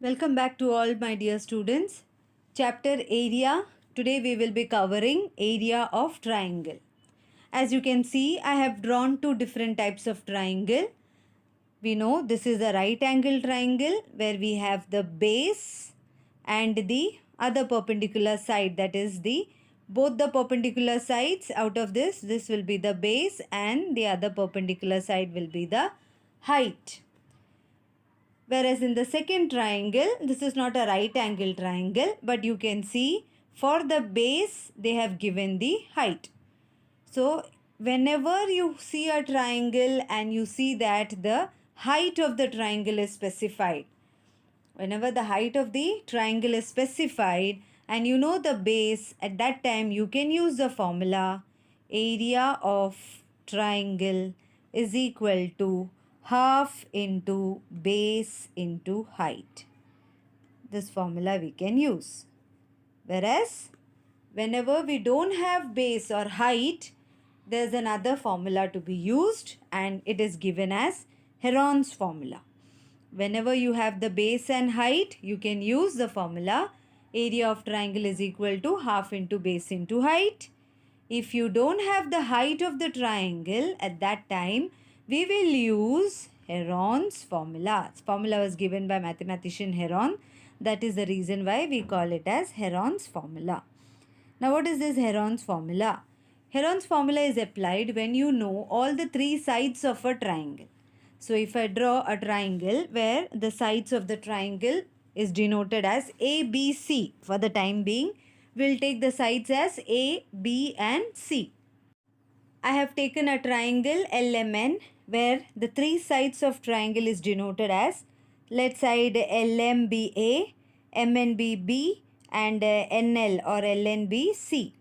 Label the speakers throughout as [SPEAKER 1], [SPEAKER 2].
[SPEAKER 1] Welcome back to all my dear students. Chapter area. Today we will be covering area of triangle. As you can see, I have drawn two different types of triangle. We know this is a right angle triangle where we have the base and the other perpendicular side, that is the both the perpendicular sides out of this will be the base and the other perpendicular side will be the height. Whereas in the second triangle, this is not a right angle triangle, but you can see for the base, they have given the height. So, whenever you see a triangle and you see that the height of the triangle is specified, whenever the height of the triangle is specified and you know the base, at that time you can use the formula area of triangle is equal to half into base into height. This formula we can use. Whereas whenever we don't have base or height, there's another formula to be used and it is given as Heron's formula. Whenever you have the base and height, you can use the formula area of triangle is equal to half into base into height. If you don't have the height of the triangle at that time, we will use Heron's formula. This formula was given by mathematician Heron. That is the reason why we call it as Heron's formula. Now what is this Heron's formula? Heron's formula is applied when you know all the three sides of a triangle. So if I draw a triangle where the sides of the triangle is denoted as A, B, C. For the time being, we'll take the sides as A, B and C. I have taken a triangle LMN where the three sides of triangle is denoted as, let side LM be A, MN be B and NL or LN be C.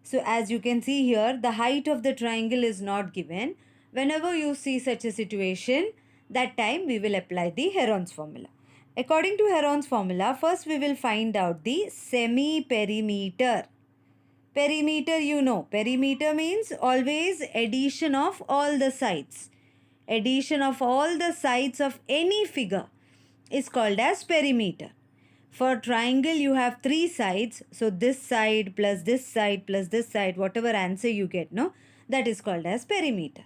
[SPEAKER 1] So as you can see here, the height of the triangle is not given. Whenever you see such a situation, that time we will apply the Heron's formula. According to Heron's formula, first we will find out the semi-perimeter. Perimeter, you know, perimeter means always addition of all the sides. Addition of all the sides of any figure is called as perimeter. For triangle, you have three sides. So this side plus this side plus this side, whatever answer you get, no, that is called as perimeter.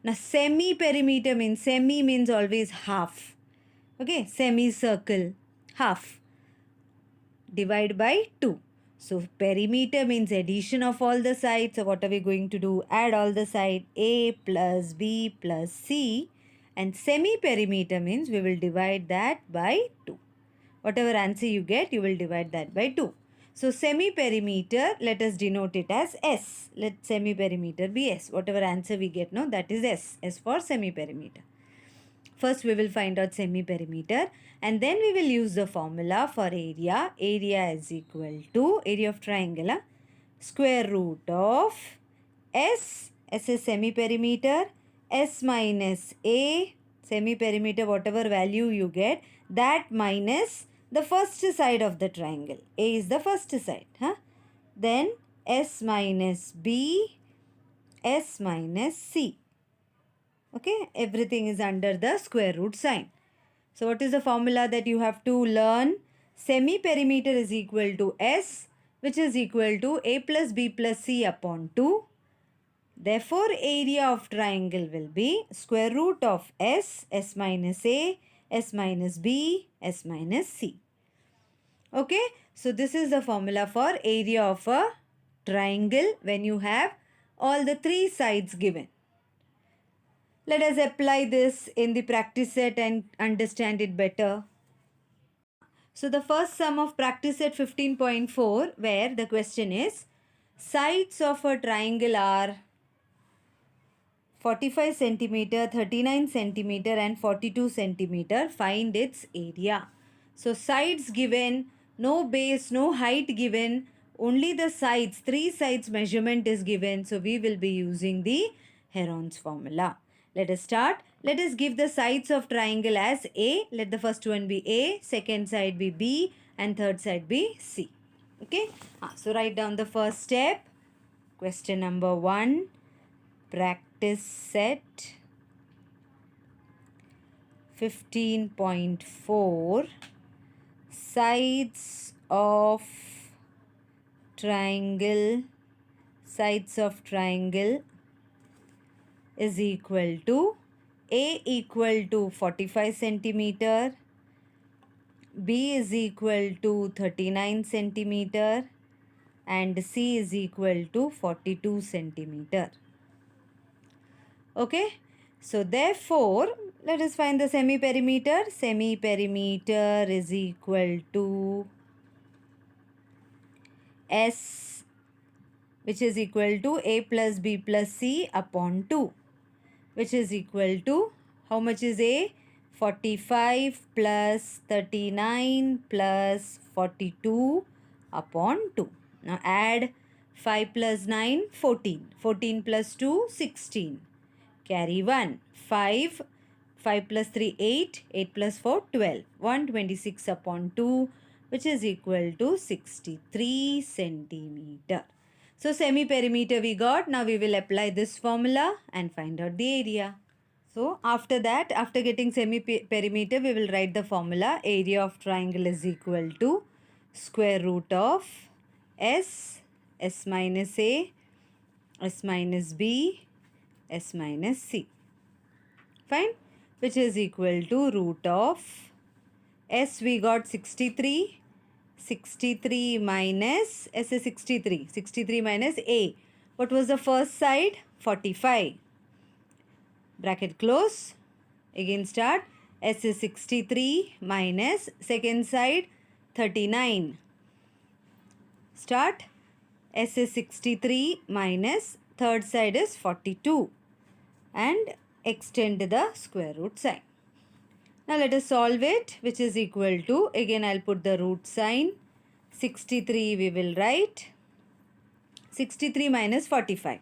[SPEAKER 1] Now, semi-perimeter means, semi means always half. Okay, semicircle, half. Divide by 2. So, perimeter means addition of all the sides. So, what are we going to do? Add all the sides A plus B plus C. And semi-perimeter means we will divide that by 2. Whatever answer you get, you will divide that by 2. So, semi-perimeter, let us denote it as S. Let semi-perimeter be S. Whatever answer we get, no, that is S. S for semi-perimeter. First, we will find out semi-perimeter and then we will use the formula for area. Area is equal to, area of triangle, square root of S. S is semi-perimeter. S minus A, semi-perimeter, whatever value you get, that minus the first side of the triangle. A is the first side. Then S minus B, S minus C. Okay, everything is under the square root sign. So what is the formula that you have to learn? Semi-perimeter is equal to S, which is equal to A plus B plus C upon 2. Therefore, area of triangle will be square root of S, S minus A, S minus B, S minus C. Okay, so this is the formula for area of a triangle when you have all the three sides given. Let us apply this in the practice set and understand it better. So the first sum of practice set 15.4, where the question is, sides of a triangle are 45 centimeter, 39 centimeter and 42 centimeter. Find its area. So sides given, no base, no height given, only the sides, three sides measurement is given. So we will be using the Heron's formula. Let us start. Let us give the sides of triangle as A. Let the first one be A, second side be B and third side be C. Okay. So write down the first step. Question number 1. Practice set 15.4. sides of triangle is equal to A equal to 45 centimeter, B is equal to 39 centimeter, and C is equal to 42 centimeter. Okay, so therefore let us find the semi-perimeter. Semi-perimeter is equal to S, which is equal to A plus B plus C upon 2, which is equal to, how much is A? 45 plus 39 plus 42 upon 2. Now add 5 plus 9, 14. 14 plus 2, 16. Carry 1. 5. 5 plus 3, 8. 8 plus 4, 12. 126 upon 2, which is equal to 63 centimeter. So semi-perimeter we got. Now we will apply this formula and find out the area. So after that, after getting semi-perimeter, we will write the formula. Area of triangle is equal to square root of S, S minus A, S minus B, S minus C. Fine. Which is equal to root of S, we got 63. 63 minus, S is 63. 63 minus A. What was the first side? 45. Bracket close. Again start. S is 63 minus second side 39. Start. S is 63 minus third side is 42. And extend the square root sign. Now let us solve it, which is equal to, again I'll put the root sign. 63 we will write. 63 minus 45.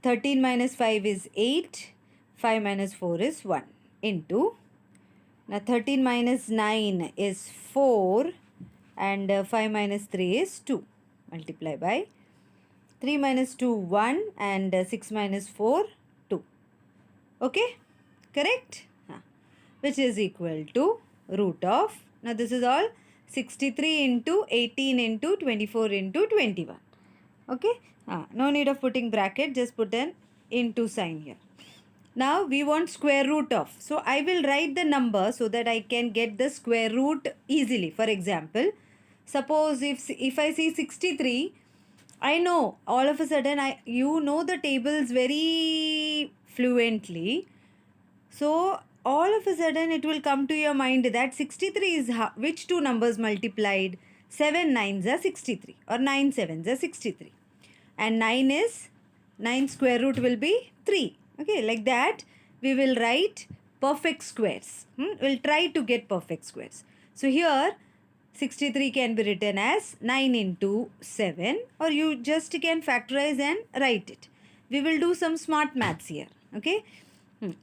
[SPEAKER 1] 13 minus 5 is 8. 5 minus 4 is 1 into. Now 13 minus 9 is 4 and 5 minus 3 is 2. Multiply by 3 minus 2 1 and 6 minus 4 2. Okay, correct? Which is equal to root of, now this is all 63 into 18 into 24 into 21. Okay, no need of putting bracket, just put an into sign here. Now we want square root of. So I will write the number so that I can get the square root easily. For example, suppose if I see 63, I know all of a sudden you know the tables very fluently. So all of a sudden it will come to your mind that 63 is which two numbers multiplied? 7 9s are 63 or 9 7s are 63. And 9 square root will be 3. Okay, like that we will write perfect squares. We'll try to get perfect squares. So here 63 can be written as 9 into 7, or you just can factorize and write it. We will do some smart maths here. Okay,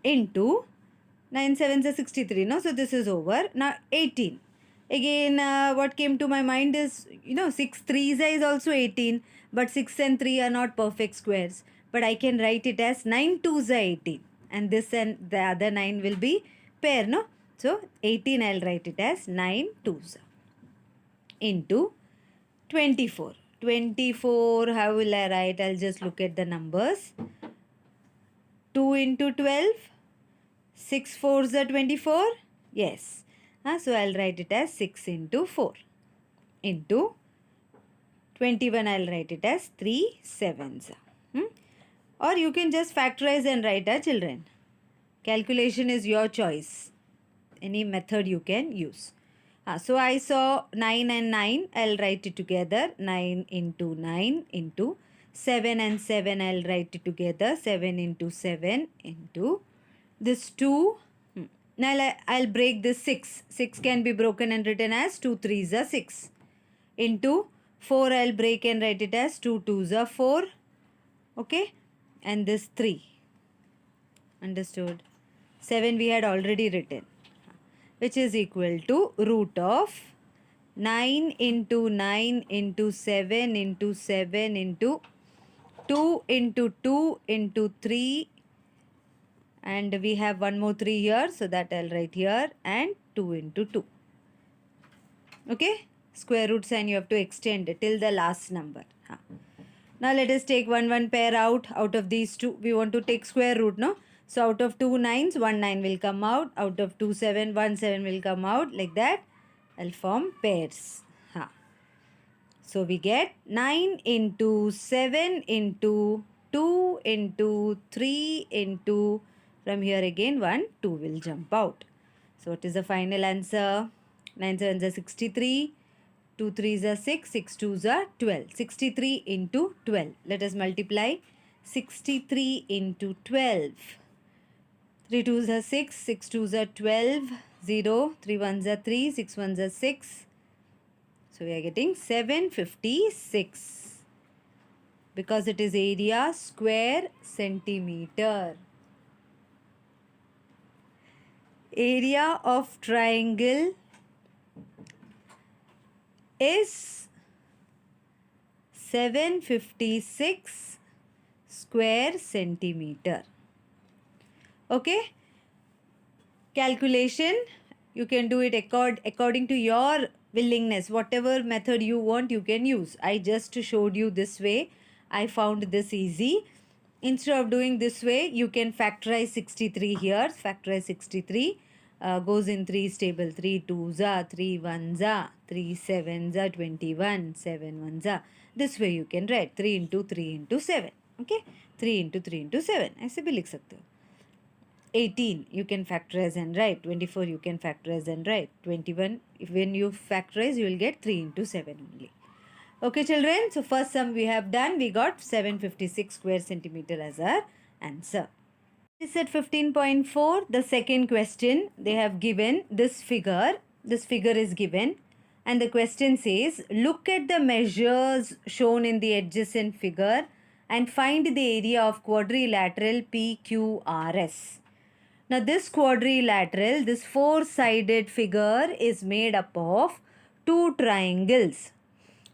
[SPEAKER 1] into 9 7s are 63. No, so this is over. Now 18. Again, what came to my mind is, 6 3s is also 18, but 6 and 3 are not perfect squares. But I can write it as 9 2s are 18, and this and the other 9 will be pair, no? So 18 I'll write it as 9 2s into 24. 24, how will I write? I'll just look at the numbers. 2 into 12. 6 4s are 24. Yes. So I'll write it as 6 into 4 into 21. I'll write it as 3 7s. Or you can just factorize and write, children. Calculation is your choice. Any method you can use. So I saw 9 and 9. I'll write it together. 9 into 9 into 7 and 7. I'll write it together. 7 into 7 into this 2. Now I'll break this 6. 6 can be broken and written as 2 3s are 6. Into 4 I'll break and write it as 2 2s are 4. Okay. And this 3. Understood? 7 we had already written. Which is equal to root of 9 into 9 into 7 into 7 into 2 into 2 into 3. And we have one more 3 here, so that I'll write here, and 2 into 2. Okay, square root sign you have to extend till the last number. Now let us take one pair out of these two. We want to take square root, no? So out of 2 nines, 1 9 will come out. Out of 2 7, 1 7 will come out. Like that, I'll form pairs. So we get 9 into 7 into 2 into 3 into, from here again 1, 2 will jump out. So what is the final answer? 9 7s are 63, 2 3s are 6, 6 2s are 12. 63 into 12. Let us multiply 63 into 12. 3 2s are 6, 6 2s are 12, 0, 3 1s are 3, 6 1s are 6. So we are getting 756 because it is area square centimeter. Area of triangle is 756 square centimeter. Okay? Calculation, you can do it according to your willingness. Whatever method you want, you can use. I just showed you this way. I found this easy. Instead of doing this way, you can factorize 63 here. Factorize 63 goes in 3's table. 3 2s are, 3 1s are, 3 7s are 21, 7 1s are. This way you can write 3 into 3 into 7. Okay? 3 into 3 into 7. ऐसे भी लिख सकते हो. 18 you can factorize and write. 24 you can factorize and write. 21, when you factorize, you will get 3 into 7 only. Okay, children. So first sum we have done. We got 756 square centimeter as our answer. This at 15.4. The second question, they have given this figure. This figure is given. And the question says, look at the measures shown in the adjacent figure and find the area of quadrilateral PQRS. Now this quadrilateral, this four-sided figure is made up of two triangles.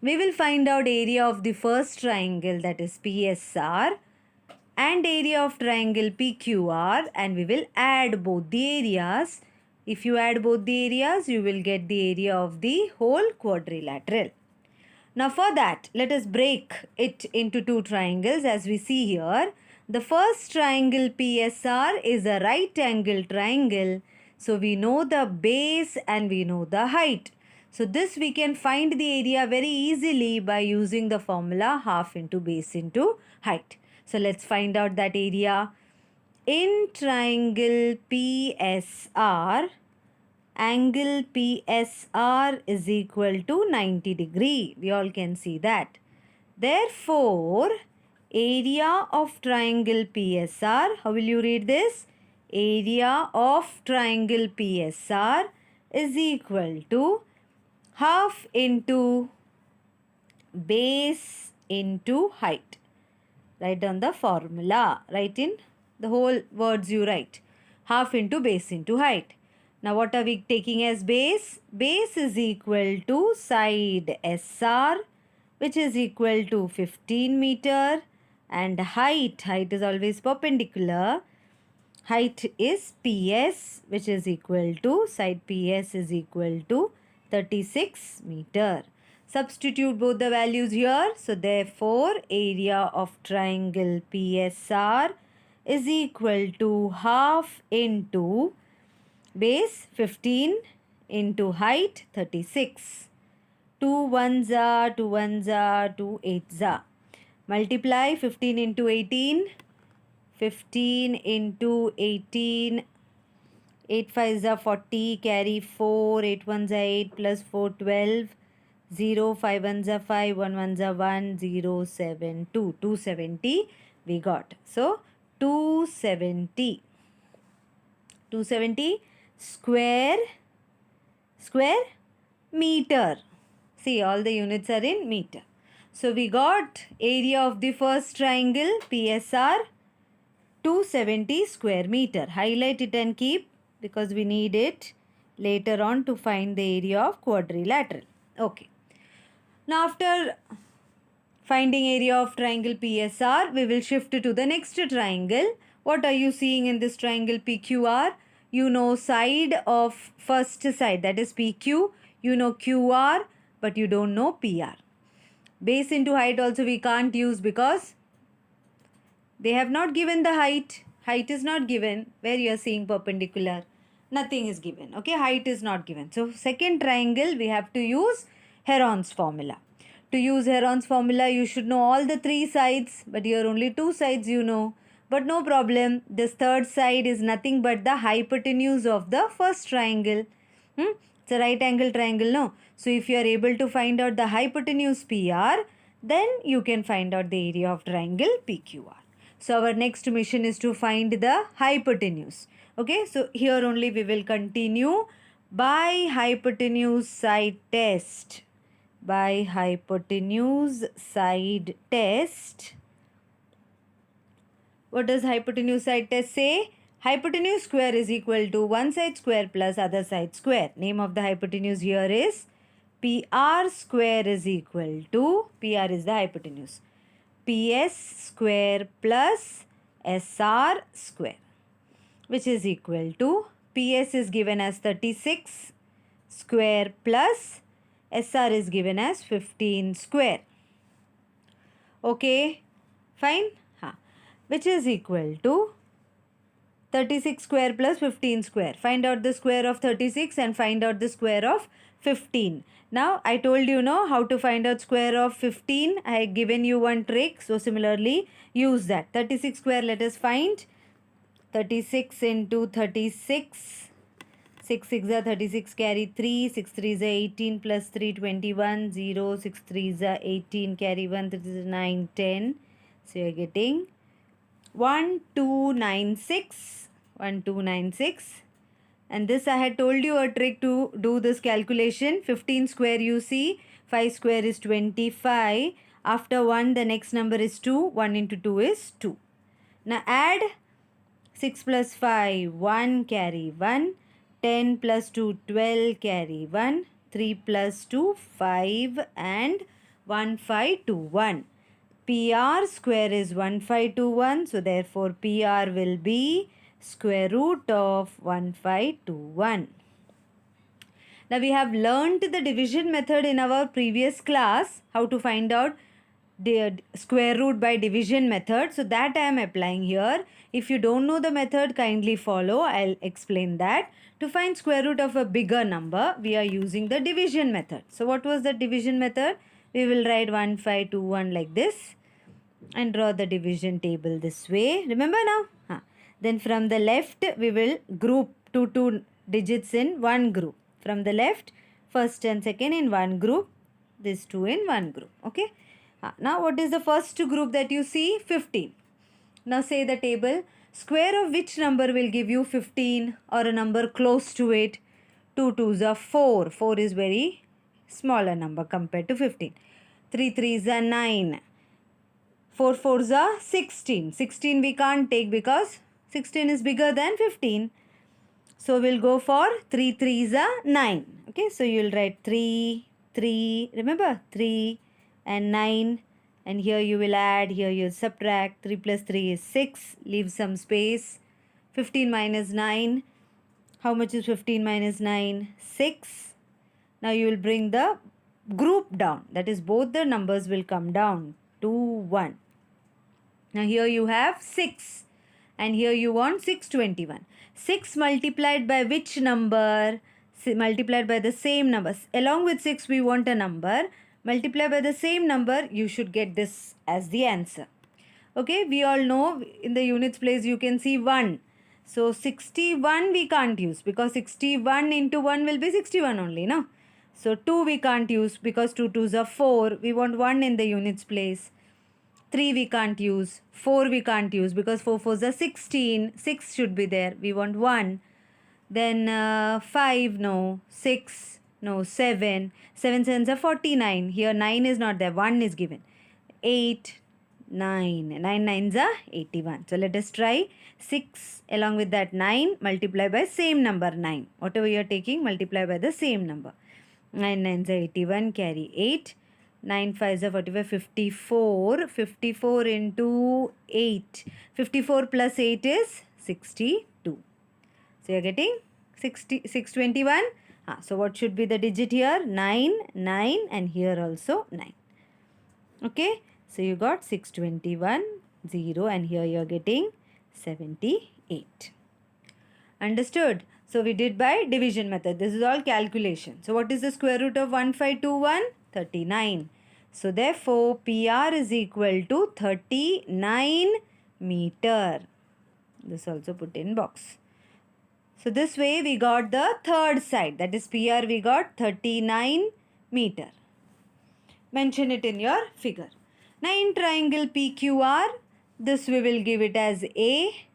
[SPEAKER 1] We will find out area of the first triangle, that is PSR, and area of triangle PQR, and we will add both the areas. If you add both the areas, you will get the area of the whole quadrilateral. Now for that, let us break it into two triangles as we see here. The first triangle PSR is a right angle triangle. So we know the base and we know the height. So this we can find the area very easily by using the formula half into base into height. So let's find out that area. In triangle PSR, angle PSR is equal to 90 degree. We all can see that. Therefore, area of triangle PSR, how will you read this? Area of triangle PSR is equal to half into base into height. Write down the formula. Write in the whole words you write. Half into base into height. Now what are we taking as base? Base is equal to side SR, which is equal to 15 meter, and height is always perpendicular. Height is PS, which is equal to, side PS is equal to 36 meter. Substitute both the values here. So therefore, area of triangle PSR is equal to half into base 15 into height 36. 2 1s are, 2 1s are, 2 8s are. Multiply 15 into 18. 15 into 18. 8 5s are 40. Carry 4. 8 1s are 8 plus 4 12. 0 5 1s are 5. 1 1s are 1. 0 7 2. 270 we got. So 270. 270 square meter. See, all the units are in meter. So we got area of the first triangle PSR 270 square meter. Highlight it and keep, because we need it later on to find the area of quadrilateral. Okay. Now after finding area of triangle PSR, we will shift to the next triangle. What are you seeing in this triangle PQR? You know side of first side, that is PQ. You know QR, but you don't know PR. Base into height also we can't use because they have not given the height. Height is not given where you are seeing perpendicular. Nothing is given. Okay, height is not given. So second triangle we have to use Heron's formula. To use Heron's formula you should know all the three sides, but here only two sides you know. But no problem. This third side is nothing but the hypotenuse of the first triangle. It's a right angle triangle, no? So if you are able to find out the hypotenuse PR, then you can find out the area of triangle PQR. So our next mission is to find the hypotenuse. Okay, so here only we will continue by hypotenuse side test. By hypotenuse side test. What does hypotenuse side test say? Hypotenuse square is equal to one side square plus other side square. Name of the hypotenuse here is PR square is equal to, PR is the hypotenuse, PS square plus SR square, which is equal to, PS is given as 36 square plus SR is given as 15 square. Okay, fine. Which is equal to 36 square plus 15 square. Find out the square of 36 and find out the square of 15. Now I told you know how to find out square of 15. I have given you one trick. So similarly use that. 36 square let us find. 36 into 36. 6 6 are 36 carry 3. 6 3 is 18 plus 3 21. 0 6 3 is 18 carry 1. 3 is 9 10. So you are getting 1296. 1296. And this I had told you a trick to do this calculation. 15 square you see, 5 square is 25. After 1 the next number is 2. 1 into 2 is 2. Now add 6 plus 5, 1 carry 1. 10 plus 2, 12 carry 1. 3 plus 2, 5 and 1521. PR square is 1521. So therefore PR will be square root of 1521. Now we have learned the division method in our previous class, how to find out the square root by division method. So that I am applying here. If you don't know the method, kindly follow. I'll explain that. To find square root of a bigger number, we are using the division method. So what was the division method? We will write 1521 like this and draw the division table this way. Remember now? Then from the left, we will group two digits in one group. From the left, first and second in one group. These two in one group. Okay. Now what is the first group that you see? 15. Now say the table. Square of which number will give you 15 or a number close to it? 2 2s are 4. 4 is very smaller number compared to 15. 3 3s are 9. 4 4s are 16. 16 we can't take because 16 is bigger than 15. So we'll go for 3 3s are 9. Okay, so you'll write 3, 3, remember 3 and 9. And here you will add, here you'll subtract. 3 plus 3 is 6. Leave some space. 15 minus 9. How much is 15 minus 9? 6. Now you will bring the group down. That is both the numbers will come down. 2, 1. Now here you have 6. And here you want 621. 6 multiplied by which number? Multiplied by the same number. Along with 6 we want a number. Multiply by the same number, you should get this as the answer. Okay, we all know in the units place you can see 1. So 61 we can't use because 61 into 1 will be 61 only, no? So 2 we can't use because 2 2s are 4. We want 1 in the units place. 3 we can't use. 4 we can't use because 4 4s are 16. 6 should be there. We want 1. Then 5, no. 6. No, 7. 7 7s are 49. Here 9 is not there. 1 is given. 8, 9. 9 9s are 81. So let us try 6 along with that 9. Multiply by same number 9. Whatever you are taking, multiply by the same number. 9 9s are 81. Carry 8. 9 5s are 45. 54. 54 into 8. 54 plus 8 is 62. So you are getting 621. So what should be the digit here? 9, 9, and here also 9. Okay, so you got 621, 0, and here you are getting 78. Understood? So we did by division method. This is all calculation. So what is the square root of 1521? 39. So therefore PR is equal to 39 meter. This also put in box. So this way we got the third side, that is PR, we got 39 meter. Mention it in your figure. Now in triangle PQR, this we will give it as A,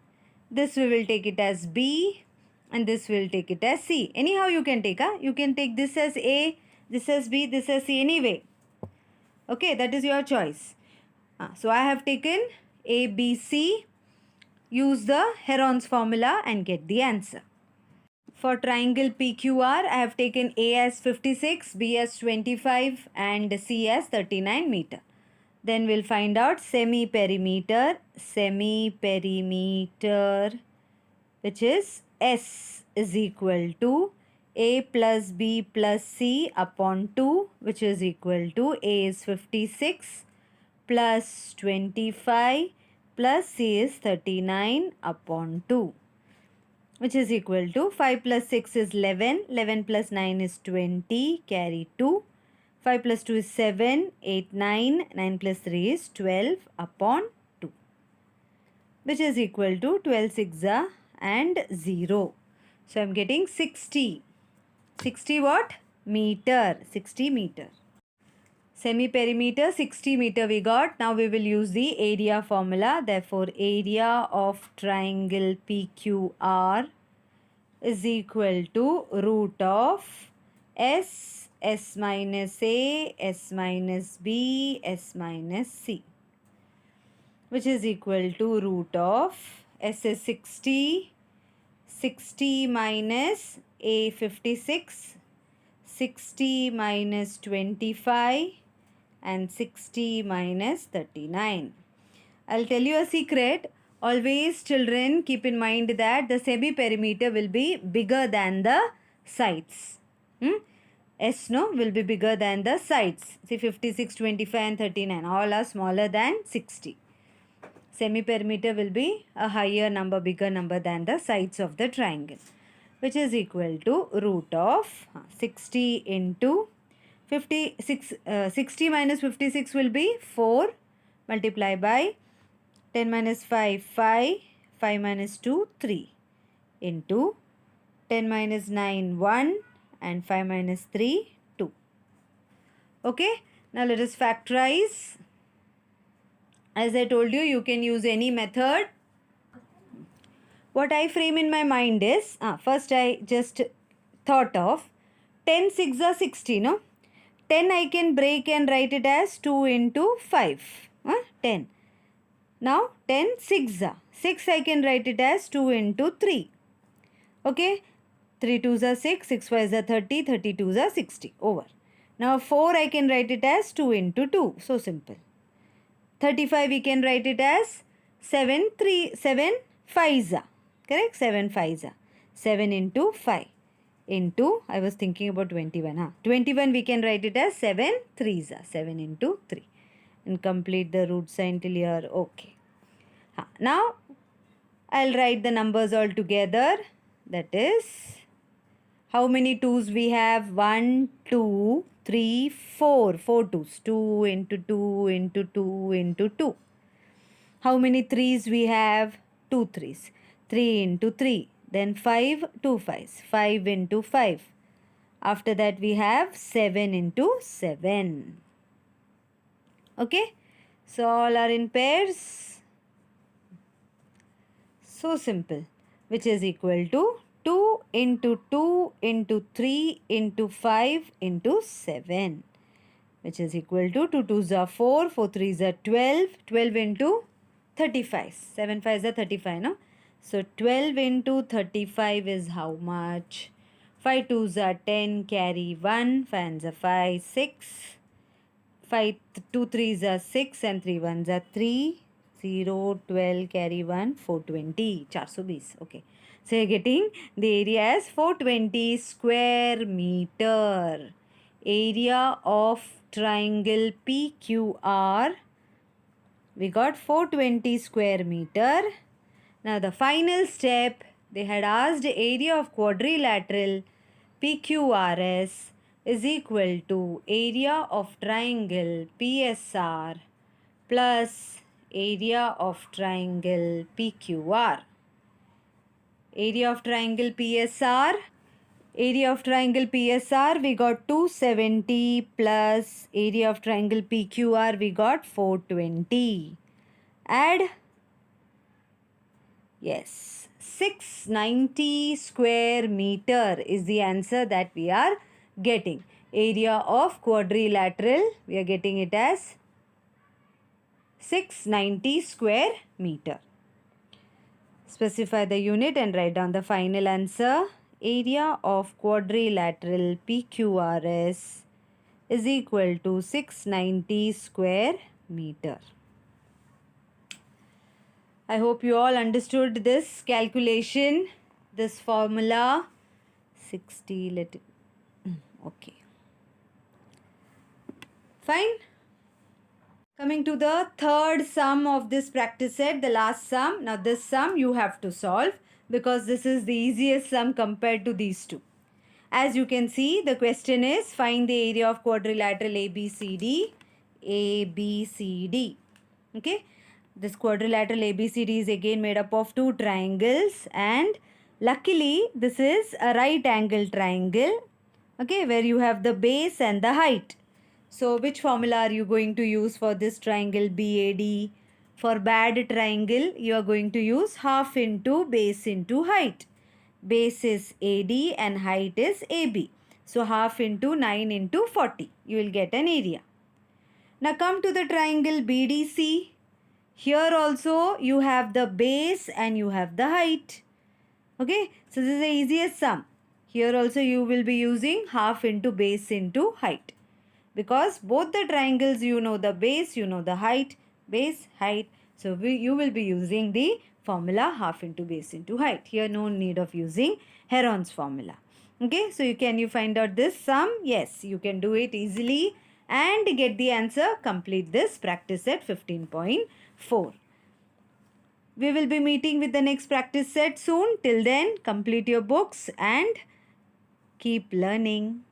[SPEAKER 1] this we will take it as B, and this will take it as C. Anyhow you can take, you can take this as A, this as B, this as C, anyway. Okay, that is your choice. So I have taken A, B, C. Use the Heron's formula and get the answer. For triangle PQR, I have taken A as 56, B as 25, and C as 39 meter. Then we'll find out semi-perimeter, which is S is equal to A plus B plus C upon 2, which is equal to A is 56 plus 25 plus C is 39 upon 2, which is equal to 5 plus 6 is 11, 11 plus 9 is 20, carry 2, 5 plus 2 is 7, 8, 9, 9 plus 3 is 12 upon 2, which is equal to 12 6 and 0. So I am getting 60. 60 what? Meter. 60 meter. Semi-perimeter 60 meter we got. Now we will use the area formula. Therefore area of triangle PQR is equal to root of S, S minus A, S minus B, S minus C, which is equal to root of S is 60, 60 minus A 56, 60 minus 25, and 60 minus 39. I'll tell you a secret. Always children keep in mind that the semi-perimeter will be bigger than the sides. S will be bigger than the sides. See 56, 25 and 39. All are smaller than 60. Semi-perimeter will be a higher number, bigger number than the sides of the triangle, which is equal to root of 60 into 56. 60 minus 56 will be 4, multiply by 10 minus 5, 5, 5 minus 2, 3, into 10 minus 9, 1, and 5 minus 3, 2. Okay, now let us factorize. As I told you, you can use any method. What I frame in my mind is, first I just thought of 10 6 are 60, no? 10 I can break and write it as 2 into 5, 10. Now 10 6 are 6 I can write it as 2 into 3. Okay, 3 2s are 6, 6 5s are 30, 32s are 60, over. Now 4 I can write it as 2 into 2, so simple. 35 we can write it as 7 5s are, correct? 7 5s are 7 into 5 into, I was thinking about 21. 21 we can write it as 7 3s are 7 into 3, and complete the root sign till here. Okay. Now I'll write the numbers all together. That is, how many 2s we have? 1 2 3 4. 4 2s. 2 into 2 into 2 into 2. How many 3s we have? 2 3s. 3 into 3. Then 5 2 5s. 5 into 5. After that we have 7 into 7. Okay. So all are in pairs. So simple. Which is equal to 2 into 2 into 3 into 5 into 7. Which is equal to 2 2s are 4, 4 3s are 12. 12 into 35. 7 5s are 35, no? So 12 into 35 is how much? 5 2s are 10, carry 1, 5 ones are 5, 6. 5 2 3s are 6 and 3 ones are 3. 0, 12, carry 1, 420. 420. Okay. So you're getting the area as 420 square meter. Area of triangle PQR, we got 420 square meter. Now the final step, they had asked area of quadrilateral PQRS is equal to area of triangle PSR plus area of triangle PQR. Area of triangle PSR, we got 270 plus area of triangle PQR we got 420. Add, yes, 690 square meter is the answer that we are getting. Area of quadrilateral, we are getting it as 690 square meter. Specify the unit and write down the final answer. Area of quadrilateral PQRS is equal to 690 square meter. I hope you all understood this calculation, this formula. 60, let it, okay. Fine. Coming to the third sum of this practice set, the last sum. Now this sum you have to solve because this is the easiest sum compared to these two. As you can see, the question is find the area of quadrilateral ABCD. ABCD. Okay. This quadrilateral ABCD is again made up of two triangles, and luckily this is a right angle triangle. Okay, where you have the base and the height. So which formula are you going to use for this triangle BAD? For bad triangle, you are going to use half into base into height. Base is AD and height is AB. So half into 9 into 40. You will get an area. Now come to the triangle BDC. Here also you have the base and you have the height. Okay, so this is the easiest sum. Here also you will be using half into base into height. Because both the triangles, you know the base, you know the height, base, height. So you will be using the formula half into base into height. Here no need of using Heron's formula. Okay, so can you find out this sum? Yes, you can do it easily and get the answer. Complete this practice set 15.4. We will be meeting with the next practice set soon. Till then, complete your books and keep learning.